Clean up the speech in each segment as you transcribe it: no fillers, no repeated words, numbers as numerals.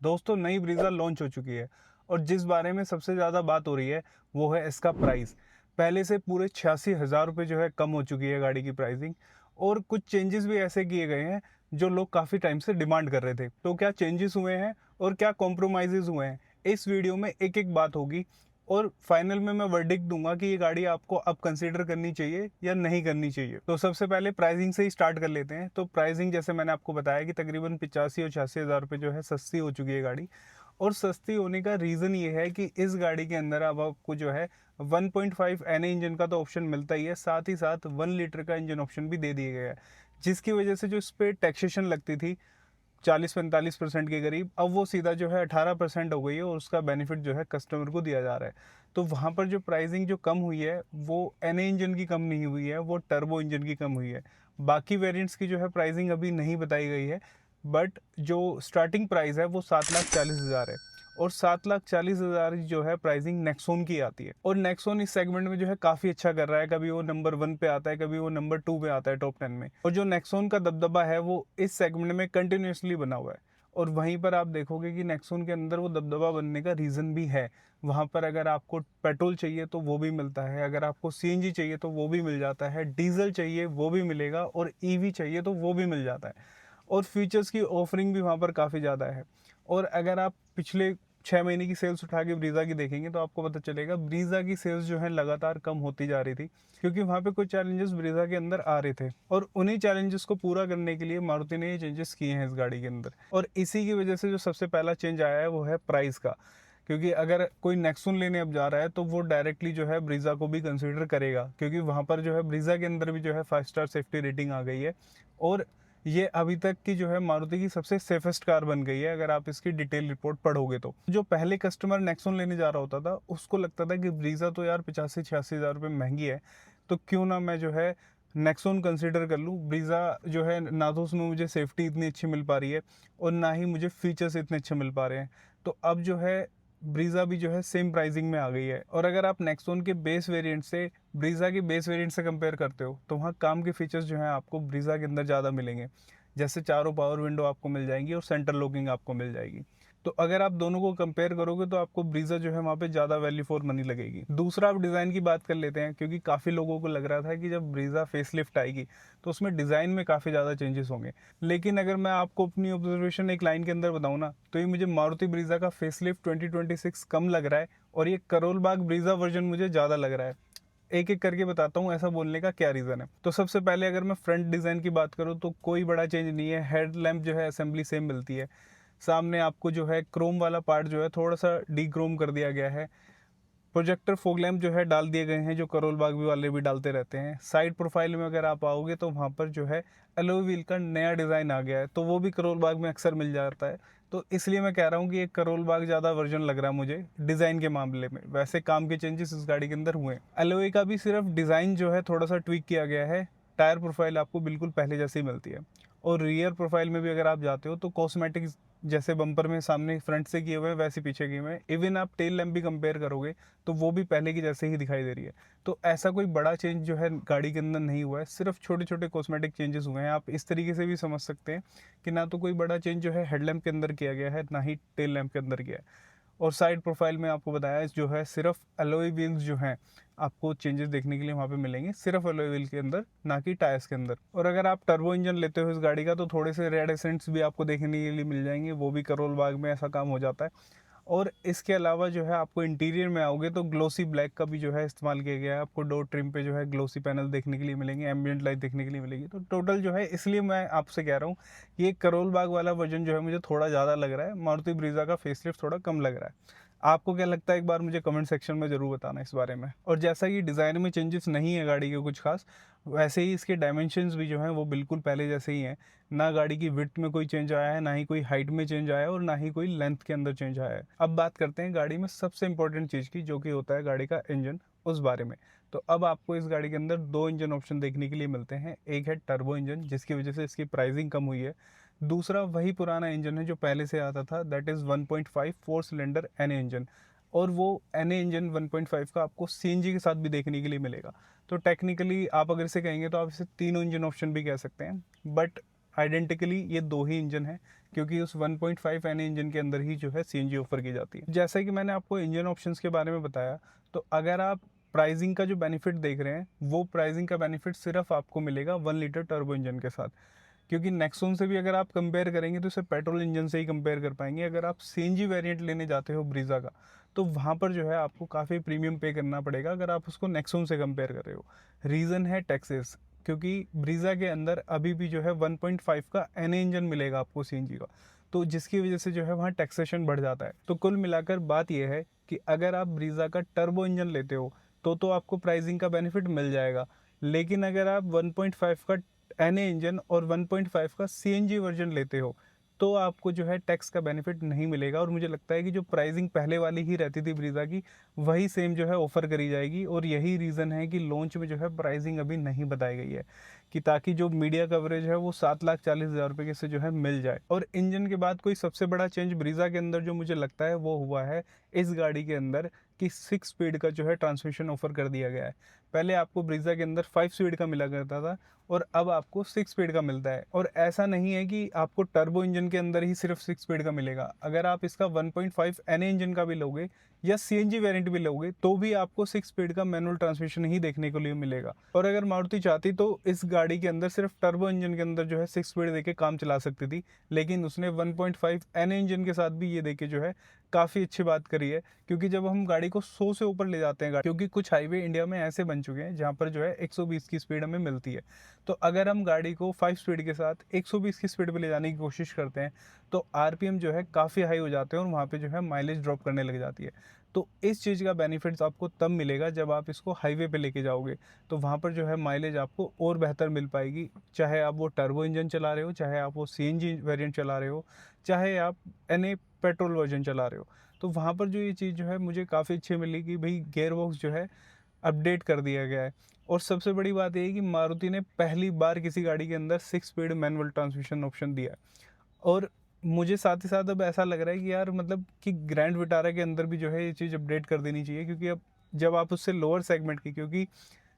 दोस्तों नई ब्रीज़ा लॉन्च हो चुकी है और जिस बारे में सबसे ज़्यादा बात हो रही है वो है इसका प्राइस। पहले से पूरे 86,000 रुपये जो है कम हो चुकी है गाड़ी की प्राइसिंग और कुछ चेंजेस भी ऐसे किए गए हैं जो लोग काफ़ी टाइम से डिमांड कर रहे थे। तो क्या चेंजेस हुए हैं और क्या कॉम्प्रोमाइज़ेज़ हुए हैं, इस वीडियो में एक-एक बात होगी और फाइनल में मैं वर्डिक्ट दूंगा कि ये गाड़ी आपको अब कंसीडर करनी चाहिए या नहीं करनी चाहिए। तो सबसे पहले प्राइसिंग से ही स्टार्ट कर लेते हैं। तो प्राइसिंग जैसे मैंने आपको बताया कि तकरीबन 85 और 86,000 रुपये जो है सस्ती हो चुकी है गाड़ी। और सस्ती होने का रीज़न ये है कि इस गाड़ी के अंदर अब आपको जो है 1.5 एनए इंजन का तो ऑप्शन मिलता ही है, साथ ही साथ 1 लीटर का इंजन ऑप्शन भी दे दिया गया है, जिसकी वजह से जो इस पर टैक्सेशन लगती थी 40-45% के करीब, अब वो सीधा जो है 18% हो गई है और उसका बेनिफिट जो है कस्टमर को दिया जा रहा है। तो वहाँ पर जो प्राइसिंग जो कम हुई है वो एनए इंजन की कम नहीं हुई है, वो टर्बो इंजन की कम हुई है। बाकी वेरिएंट्स की जो है प्राइसिंग अभी नहीं बताई गई है, बट जो स्टार्टिंग प्राइस है वो 7,40,000 है और 7,40,000 जो है प्राइसिंग नेक्सॉन की आती है। और नेक्सॉन इस सेगमेंट में जो है काफ़ी अच्छा कर रहा है, कभी वो नंबर 1 पे आता है, कभी वो नंबर 2 पे आता है टॉप 10 में। और जो नेक्सॉन का दबदबा है वो इस सेगमेंट में कंटिन्यूसली बना हुआ है और वहीं पर आप देखोगे कि नेक्सॉन के अंदर वो दबदबा बनने का रीज़न भी है। वहाँ पर अगर आपको पेट्रोल चाहिए तो वो भी मिलता है, अगर आपको सीएनजी चाहिए तो वो भी मिल जाता है, डीजल चाहिए वो भी मिलेगा और ईवी चाहिए तो वो भी मिल जाता है। और फीचर्स की ऑफरिंग भी वहाँ पर काफ़ी ज़्यादा है। और अगर आप पिछले 6 महीने की सेल्स उठा के ब्रीज़ा की देखेंगे तो आपको पता चलेगा ब्रीज़ा की सेल्स जो है लगातार कम होती जा रही थी, क्योंकि वहाँ पे कुछ चैलेंजेस ब्रीज़ा के अंदर आ रहे थे और उन्हीं चैलेंजेस को पूरा करने के लिए मारुति ने ये चेंजेस किए हैं इस गाड़ी के अंदर। और इसी की वजह से जो सबसे पहला चेंज आया है वो है प्राइस का, क्योंकि अगर कोई नेक्सॉन लेने अब जा रहा है तो वो डायरेक्टली जो है ब्रीज़ा को भी कंसीडर करेगा, क्योंकि वहाँ पर जो है ब्रीज़ा के अंदर भी जो है 5 स्टार सेफ्टी रेटिंग आ गई है और ये अभी तक की जो है मारुति की सबसे सेफेस्ट कार बन गई है अगर आप इसकी डिटेल रिपोर्ट पढ़ोगे तो। जो पहले कस्टमर नेक्सॉन लेने जा रहा होता था उसको लगता था कि ब्रीज़ा तो यार 85-86 हज़ार रुपये महंगी है, तो क्यों ना मैं जो है नेक्सॉन कंसीडर कर लूँ। ब्रीज़ा जो है ना तो उसमें मुझे सेफ्टी इतनी अच्छी मिल पा रही है और ना ही मुझे फीचर्स इतने अच्छे मिल पा रहे हैं। तो अब जो है ब्रीज़ा भी जो है सेम प्राइसिंग में आ गई है और अगर आप नेक्सॉन के बेस वेरिएंट से ब्रीज़ा की बेस वेरिएंट से कंपेयर करते हो तो वहाँ काम के फीचर्स जो हैं आपको ब्रीज़ा के अंदर ज़्यादा मिलेंगे। जैसे चारों पावर विंडो आपको मिल जाएंगी और सेंटर लॉकिंग आपको मिल जाएगी। तो अगर आप दोनों को कंपेयर करोगे तो आपको ब्रीज़ा जो है वहाँ पे ज़्यादा वैल्यू फॉर मनी लगेगी। दूसरा, आप डिज़ाइन की बात कर लेते हैं, क्योंकि काफ़ी लोगों को लग रहा था कि जब ब्रीज़ा फेसलिफ्ट आएगी तो उसमें डिज़ाइन में काफ़ी ज़्यादा चेंजेस होंगे। लेकिन अगर मैं आपको अपनी ऑब्जर्वेशन एक लाइन के अंदर बताऊँ ना, तो ये मुझे मारुति ब्रीज़ा का फेसलिफ्ट 2026 कम लग रहा है और ये करोल बाग ब्रीज़ा वर्जन मुझे ज़्यादा लग रहा है। एक एक करके बताता हूँ ऐसा बोलने का क्या रीज़न है। तो सबसे पहले अगर मैं फ्रंट डिज़ाइन की बात करूँ तो कोई बड़ा चेंज नहीं है। हेड लैम्प जो है असेंबली सेम मिलती है। सामने आपको जो है क्रोम वाला पार्ट जो है थोड़ा सा डी क्रोम कर दिया गया है। प्रोजेक्टर फॉग लैम्प जो है डाल दिए गए हैं, जो करोल बाग भी वाले भी डालते रहते हैं। साइड प्रोफाइल में अगर आप आओगे तो वहाँ पर जो है एलॉय व्हील का नया डिज़ाइन आ गया है, तो वो भी करोल बाग में अक्सर मिल जाता है। तो इसलिए मैं कह रहा हूँ कि एक करोल बाग ज़्यादा वर्जन लग रहा है मुझे डिज़ाइन के मामले में। वैसे काम के चेंजेस इस गाड़ी के अंदर हुए हैं। एलॉय का भी सिर्फ डिज़ाइन जो है थोड़ा सा ट्विक किया गया है। टायर प्रोफाइल आपको बिल्कुल पहले जैसी मिलती है और रियर प्रोफाइल में भी अगर आप जाते हो तो कॉस्मेटिक जैसे बम्पर में सामने फ्रंट से किए हुए हैं वैसे पीछे किए हुए हैं। इवन आप टेल लैम्प भी कंपेयर करोगे तो वो भी पहले की जैसे ही दिखाई दे रही है। तो ऐसा कोई बड़ा चेंज जो है गाड़ी के अंदर नहीं हुआ है, सिर्फ छोटे छोटे कॉस्मेटिक चेंजेस हुए हैं। आप इस तरीके से भी समझ सकते हैं कि ना तो कोई बड़ा चेंज जो है हेडलैम्प के अंदर किया गया है, ना ही टेल लैम्प के अंदर किया है। और साइड प्रोफाइल में आपको बताया जो है सिर्फ एलॉय व्हील्स जो हैं आपको चेंजेस देखने के लिए वहाँ पे मिलेंगे, सिर्फ एलॉय व्हील के अंदर, ना कि टायर्स के अंदर। और अगर आप टर्बो इंजन लेते हो इस गाड़ी का तो थोड़े से रेड एसेंट्स भी आपको देखने के लिए मिल जाएंगे, वो भी करोल बाग में ऐसा काम हो जाता है। और इसके अलावा जो है आपको इंटीरियर में आओगे तो ग्लोसी ब्लैक का भी जो है इस्तेमाल किया गया है। आपको डोर ट्रिम पे जो है ग्लोसी पैनल देखने के लिए मिलेंगे, एम्बिएंट लाइट देखने के लिए मिलेगी। तो टोटल जो है, इसलिए मैं आपसे कह रहा हूँ कि ये करोल बाग वाला वर्जन जो है मुझे थोड़ा ज़्यादा लग रहा है, मारुति ब्रीज़ा का फेसलिफ्ट थोड़ा कम लग रहा है। आपको क्या लगता है एक बार मुझे कमेंट सेक्शन में ज़रूर बताना इस बारे में। और जैसा कि डिज़ाइन में चेंजेस नहीं है गाड़ी के कुछ खास, वैसे ही इसके डायमेंशंस भी जो हैं वो बिल्कुल पहले जैसे ही हैं। ना गाड़ी की विड्थ में कोई चेंज आया है, ना ही कोई हाइट में चेंज आया है और ना ही कोई लेंथ के अंदर चेंज आया है। अब बात करते हैं गाड़ी में सबसे इंपॉर्टेंट चीज़ की, जो कि होता है गाड़ी का इंजन, उस बारे में। तो अब आपको इस गाड़ी के अंदर दो इंजन ऑप्शन देखने के लिए मिलते हैं। एक है टर्बो इंजन, जिसकी वजह से इसकी प्राइसिंग कम हुई है। दूसरा वही पुराना इंजन है जो पहले से आता था, that is 1.5 four cylinder NA engine. और वो एनए इंजन 1.5 का आपको सीएनजी के साथ भी देखने के लिए मिलेगा। तो टेक्निकली आप अगर इसे कहेंगे तो आप इसे तीनों इंजन ऑप्शन भी कह सकते हैं, बट आइडेंटिकली ये दो ही इंजन है, क्योंकि उस 1.5 एन इंजन के अंदर ही जो है सीएनजी ऑफर की जाती है। जैसा कि मैंने आपको इंजन ऑप्शंस के बारे में बताया, तो अगर आप प्राइसिंग का जो बेनिफिट देख रहे हैं, वो प्राइसिंग का बेनिफिट सिर्फ आपको मिलेगा 1 लीटर टर्बो इंजन के साथ, क्योंकि नेक्सॉन से भी अगर आप कंपेयर करेंगे तो इसे पेट्रोल इंजन से ही कंपेयर कर पाएंगे। अगर आप सीएनजी वेरिएंट लेने जाते हो ब्रीज़ा का, तो वहाँ पर जो है आपको काफ़ी प्रीमियम पे करना पड़ेगा अगर आप उसको नेक्सॉन से कंपेयर कर रहे हो। रीज़न है टैक्सेस, क्योंकि ब्रीज़ा के अंदर अभी भी जो है 1.5 का एन इंजन मिलेगा आपको सीएनजी का, तो जिसकी वजह से जो है वहाँ टैक्सेशन बढ़ जाता है। तो कुल मिलाकर बात यह है कि अगर आप ब्रीज़ा का टर्बो इंजन लेते हो तो आपको प्राइसिंग का बेनिफिट मिल जाएगा, लेकिन अगर आप 1.5 का एनए इंजन और 1.5 का सीएनजी वर्जन लेते हो तो आपको जो है टैक्स का बेनिफिट नहीं मिलेगा। और मुझे लगता है कि जो प्राइसिंग पहले वाली ही रहती थी ब्रीज़ा की, वही सेम जो है ऑफ़र करी जाएगी। और यही रीज़न है कि लॉन्च में जो है प्राइसिंग अभी नहीं बताई गई है, कि ताकि जो मीडिया कवरेज है वो 7,40,000 रुपये के से जो है मिल जाए। और इंजन के बाद कोई सबसे बड़ा चेंज ब्रीज़ा के अंदर जो मुझे लगता है वो हुआ है इस गाड़ी के अंदर, कि 6 स्पीड का जो है ट्रांसमिशन ऑफर कर दिया गया है। पहले आपको ब्रीज़ा के अंदर 5 स्पीड का मिला करता था और अब आपको 6 स्पीड का मिलता है। और ऐसा नहीं है कि आपको टर्बो इंजन के अंदर ही सिर्फ 6 स्पीड का मिलेगा, अगर आप इसका 1.5 एन इंजन का भी लोगे या सीएनजी वेरिएंट भी लोगे तो भी आपको 6 स्पीड का मैनुअल ट्रांसमिशन ही देखने को लिए मिलेगा। और अगर मारुति चाहती तो इस गाड़ी के अंदर सिर्फ टर्बो इंजन के अंदर जो है 6 स्पीड देके काम चला सकती थी, लेकिन उसने 1.5 एन इंजन के साथ भी ये देके जो है काफ़ी अच्छी बात करी है। क्योंकि जब हम गाड़ी को 100 से ऊपर ले जाते हैं, क्योंकि कुछ हाईवे इंडिया में ऐसे बन चुके हैं जहाँ पर जो है 120 की स्पीड हमें मिलती है, तो अगर हम गाड़ी को 5 स्पीड के साथ 120 की स्पीड पे ले जाने की कोशिश करते हैं तो आरपीएम जो है काफ़ी हाई हो जाते हैं और वहाँ पे जो है माइलेज ड्रॉप करने लग जाती है। तो इस चीज़ का बेनिफिट्स आपको तब मिलेगा जब आप इसको हाईवे पे लेके जाओगे, तो वहाँ पर जो है माइलेज आपको और बेहतर मिल पाएगी, चाहे आप वो टर्बो इंजन चला रहे हो, चाहे आप वो सीएनजी वेरिएंट चला रहे हो, चाहे आप एनए पेट्रोल वर्जन चला रहे हो। तो वहाँ पर जो ये चीज़ जो है मुझे काफ़ी अच्छी मिली कि भाई गियर बॉक्स जो है अपडेट कर दिया गया है। और सबसे बड़ी बात ये है कि मारुति ने पहली बार किसी गाड़ी के अंदर 6 स्पीड मैनुअल ट्रांसमिशन ऑप्शन दिया है। और मुझे साथ ही साथ अब ऐसा लग रहा है कि यार मतलब कि ग्रैंड विटारा के अंदर भी जो है ये चीज़ अपडेट कर देनी चाहिए, क्योंकि अब जब आप उससे लोअर सेगमेंट की, क्योंकि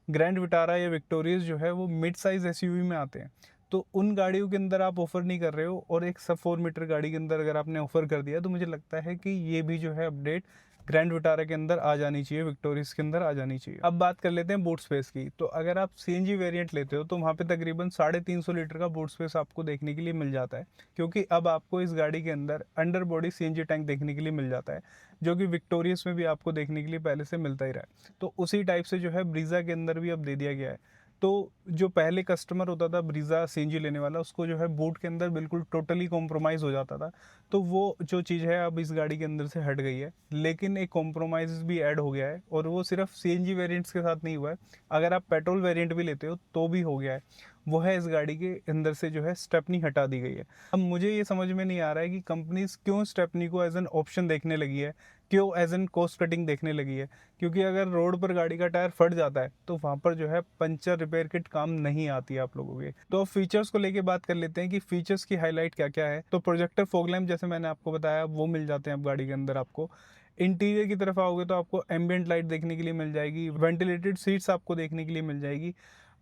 ग्रैंड विटारा या विक्टोरियस जो है वो मिड साइज़ एसयूवी में आते हैं, तो उन गाड़ियों के अंदर आप ऑफ़र नहीं कर रहे हो और एक सब 4 मीटर गाड़ी के अंदर अगर आपने ऑफ़र कर दिया, तो मुझे लगता है कि ये भी जो है अपडेट ग्रैंड विटारा के अंदर आ जानी चाहिए, विक्टोरियस के अंदर आ जानी चाहिए। अब बात कर लेते हैं बूट स्पेस की। तो अगर आप सीएनजी वेरिएंट लेते हो तो वहाँ पे तकरीबन 350 लीटर का बूट स्पेस आपको देखने के लिए मिल जाता है, क्योंकि अब आपको इस गाड़ी के अंदर अंडर बॉडी सीएनजी टैंक देखने के लिए मिल जाता है, जो कि विक्टोरियस में भी आपको देखने के लिए पहले से मिलता ही रहा है। तो उसी टाइप से जो है ब्रीज़ा के अंदर भी अब दे दिया गया है। तो जो पहले कस्टमर होता था ब्रीज़ा सीएनजी लेने वाला, उसको जो है बूट के अंदर बिल्कुल टोटली कॉम्प्रोमाइज़ हो जाता था, तो वो जो चीज़ है अब इस गाड़ी के अंदर से हट गई है। लेकिन एक कॉम्प्रोमाइज़ भी ऐड हो गया है, और वो सिर्फ सीएनजी वेरिएंट्स के साथ नहीं हुआ है, अगर आप पेट्रोल वेरिएंट भी लेते हो तो भी हो गया है। वो है इस गाड़ी के अंदर से जो है स्टेपनी हटा दी गई है। अब मुझे ये समझ में नहीं आ रहा है कि कंपनीज क्यों स्टेपनी को एज एन ऑप्शन देखने लगी है, क्यों एज एन कॉस्ट कटिंग देखने लगी है। क्योंकि अगर रोड पर गाड़ी का टायर फट जाता है तो वहाँ पर जो है पंचर रिपेयर किट काम नहीं आती है आप लोगों के। तो फीचर्स को लेके बात कर लेते हैं कि फीचर्स की हाईलाइट क्या क्या है। तो प्रोजेक्टर फॉग लैम्प जैसे मैंने आपको बताया वो मिल जाते हैं अब गाड़ी के अंदर। आपको इंटीरियर की तरफ आओगे तो आपको एम्बियंट लाइट देखने के लिए मिल जाएगी, वेंटिलेटेड सीट्स आपको देखने के लिए मिल जाएगी,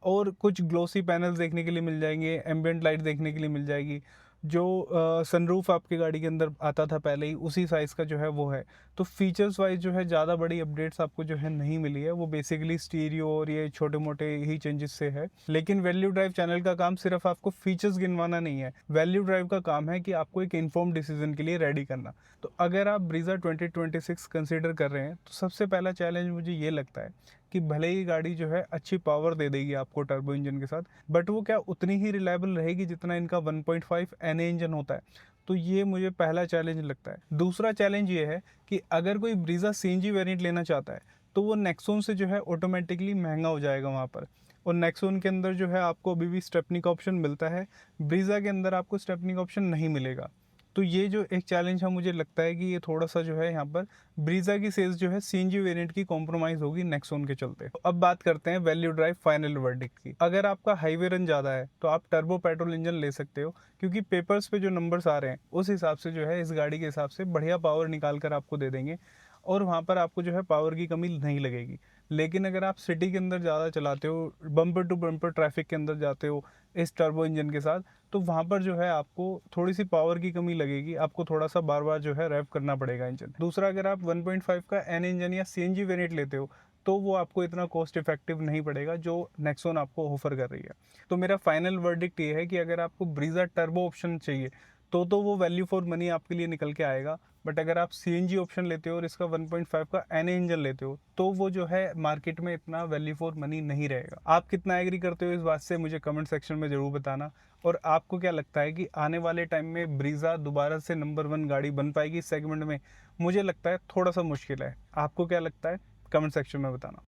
और कुछ ग्लोसी पैनल्स देखने के लिए मिल जाएंगे, एम्बियंट लाइट देखने के लिए मिल जाएगी। जो सनरूफ आपकी गाड़ी के अंदर आता था पहले ही, उसी साइज़ का जो है वो है। तो फीचर्स वाइज जो है ज़्यादा बड़ी अपडेट्स आपको जो है नहीं मिली है, वो बेसिकली स्टीरियो और ये छोटे मोटे ही चेंजेस से है। लेकिन वैल्यू ड्राइव चैनल का काम सिर्फ आपको फीचर्स गिनवाना नहीं है, वैल्यू ड्राइव का काम है कि आपको एक इन्फॉर्म डिसीजन के लिए रेडी करना। तो अगर आप ब्रीज़ा 2026 कंसिडर कर रहे हैं तो सबसे पहला चैलेंज मुझे ये लगता है कि भले ही गाड़ी जो है अच्छी पावर दे देगी आपको टर्बो इंजन के साथ, बट वो क्या उतनी ही रिलायबल रहेगी जितना इनका 1.5 एन इंजन होता है। तो ये मुझे पहला चैलेंज लगता है। दूसरा चैलेंज ये है कि अगर कोई ब्रीज़ा सीएनजी वेरिएंट लेना चाहता है तो वो नेक्सॉन से जो है ऑटोमेटिकली महंगा हो जाएगा वहाँ पर। और नेक्सॉन के अंदर जो है आपको अभी भी स्टेपनी का ऑप्शन मिलता है, ब्रीज़ा के अंदर आपको स्टेपनी का ऑप्शन नहीं मिलेगा। तो ये जो एक चैलेंज है, मुझे लगता है कि ये थोड़ा सा जो है यहाँ पर ब्रीज़ा की सेल्स जो है सीएनजी वेरिएंट की कॉम्प्रोमाइज़ होगी नेक्सॉन के चलते। तो अब बात करते हैं वैल्यू ड्राइव फाइनल वर्डिक्ट की। अगर आपका हाईवे रन ज़्यादा है तो आप टर्बो पेट्रोल इंजन ले सकते हो, क्योंकि पेपर्स पे जो नंबर्स आ रहे हैं उस हिसाब से जो है इस गाड़ी के हिसाब से बढ़िया पावर निकाल कर आपको दे देंगे, और वहाँ पर आपको जो है पावर की कमी नहीं लगेगी। लेकिन अगर आप सिटी के अंदर ज़्यादा चलाते हो, बम्पर टू बम्पर ट्रैफिक के अंदर जाते हो, इस टर्बो इंजन के साथ, तो वहाँ पर जो है आपको थोड़ी सी पावर की कमी लगेगी, आपको थोड़ा सा बार बार जो है रेव करना पड़ेगा इंजन। दूसरा, अगर आप 1.5 का एन इंजन या सीएनजी वेरिएंट लेते हो तो वो आपको इतना कॉस्ट इफेक्टिव नहीं पड़ेगा जो नेक्सॉन आपको ऑफर कर रही है। तो मेरा फाइनल वर्डिक्ट ये है कि अगर आपको ब्रीजा टर्बो ऑप्शन चाहिए तो वो वैल्यू फॉर मनी आपके लिए निकल के आएगा। बट अगर आप सीएनजी ऑप्शन लेते हो और इसका 1.5 का एन इंजन लेते हो तो वो जो है मार्केट में इतना वैल्यू फॉर मनी नहीं रहेगा। आप कितना एग्री करते हो इस बात से मुझे कमेंट सेक्शन में ज़रूर बताना। और आपको क्या लगता है कि आने वाले टाइम में ब्रीजा दोबारा से नंबर 1 गाड़ी बन पाएगी इस सेगमेंट में? मुझे लगता है थोड़ा सा मुश्किल है। आपको क्या लगता है? कमेंट सेक्शन में बताना।